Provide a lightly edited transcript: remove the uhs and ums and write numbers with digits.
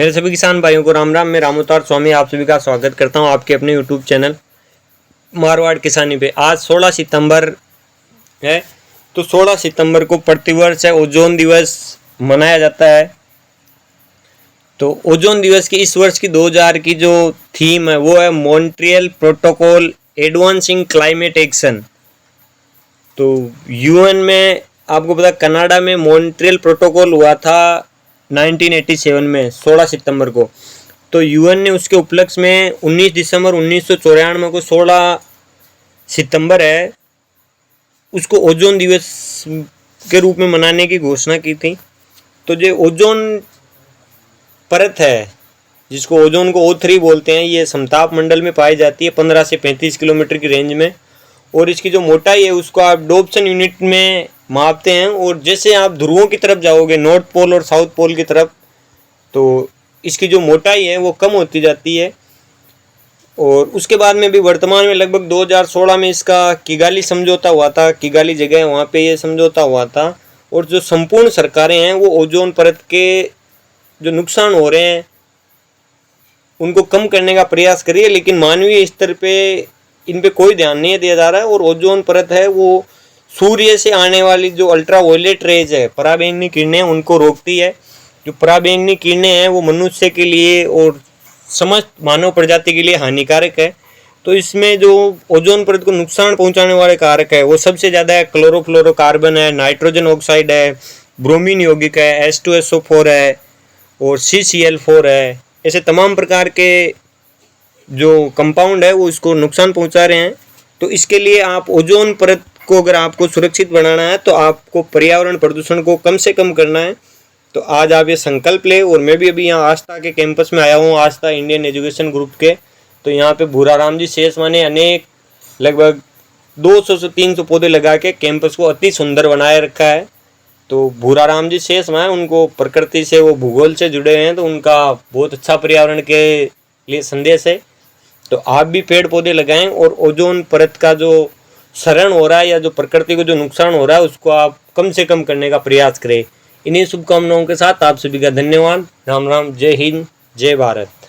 मेरे सभी किसान भाइयों को राम राम। मैं रामोतार स्वामी आप सभी का स्वागत करता हूं आपके अपने यूट्यूब चैनल मारवाड़ किसानी पे। आज 16 सितंबर है, तो 16 सितंबर को प्रतिवर्ष ओजोन दिवस मनाया जाता है। तो ओजोन दिवस की इस वर्ष की 2000 की जो थीम है वो है Montreal protocol advancing climate action. तो यूएन में आपको पता कनाडा में मॉन्ट्रियल प्रोटोकॉल हुआ था 1987 में 16 सितंबर को। तो यूएन ने उसके उपलक्ष्य में 19 दिसंबर 1994 को 16 सितंबर है उसको ओजोन दिवस के रूप में मनाने की घोषणा की थी। तो जो ओजोन परत है जिसको ओजोन को O3 बोलते हैं, ये समताप मंडल में पाई जाती है 15 से 35 किलोमीटर की रेंज में। और इसकी जो मोटाई है उसको आप डोप्सन यूनिट में मापते हैं। और जैसे आप ध्रुवों की तरफ जाओगे, नॉर्थ पोल और साउथ पोल की तरफ, तो इसकी जो मोटाई है वो कम होती जाती है। और उसके बाद में भी वर्तमान में लगभग 2016 में इसका किगाली समझौता हुआ था। किगाली जगह है वहाँ पे ये समझौता हुआ था। और जो संपूर्ण सरकारें हैं वो ओजोन परत के जो नुकसान हो रहे हैं उनको कम करने का प्रयास करिए, लेकिन मानवीय स्तर पे इन पे कोई ध्यान नहीं दिया जा रहा है। और ओजोन परत है वो सूर्य से आने वाली जो अल्ट्रावायलेट रेज है, पराबैंगनी किरणें, उनको रोकती है। जो पराबैंगनी किरणें हैं वो मनुष्य के लिए और समस्त मानव प्रजाति के लिए हानिकारक है। तो इसमें जो ओजोन परत को नुकसान पहुंचाने वाले कारक है वो सबसे ज़्यादा है क्लोरोफ्लोरोकार्बन है, नाइट्रोजन ऑक्साइड है, ब्रोमीन यौगिक है, H2SO4 है और CCl4 है। ऐसे तमाम प्रकार के जो कंपाउंड है वो इसको नुकसान पहुंचा रहे हैं। तो इसके लिए आप ओजोन परत को अगर आपको सुरक्षित बनाना है तो आपको पर्यावरण प्रदूषण को कम से कम करना है। तो आज आप ये संकल्प ले। और मैं भी अभी यहाँ आस्था के कैंपस में आया हूँ, आस्था इंडियन एजुकेशन ग्रुप के। तो यहाँ पे भूराराम जी शेषमा ने अनेक लगभग 200 से 300 पौधे लगा के कैंपस को अति सुंदर बनाए रखा है। तो भूराराम जी शेषमा है, उनको प्रकृति से, वो भूगोल से जुड़े हैं, तो उनका बहुत अच्छा पर्यावरण के लिए संदेश है। तो आप भी पेड़ पौधे लगाएं और ओजोन परत का जो क्षरण हो रहा है या जो प्रकृति को जो नुकसान हो रहा है उसको आप कम से कम करने का प्रयास करें। इन्हीं शुभकामनाओं के साथ आप सभी का धन्यवाद। राम राम, जय हिंद, जय भारत।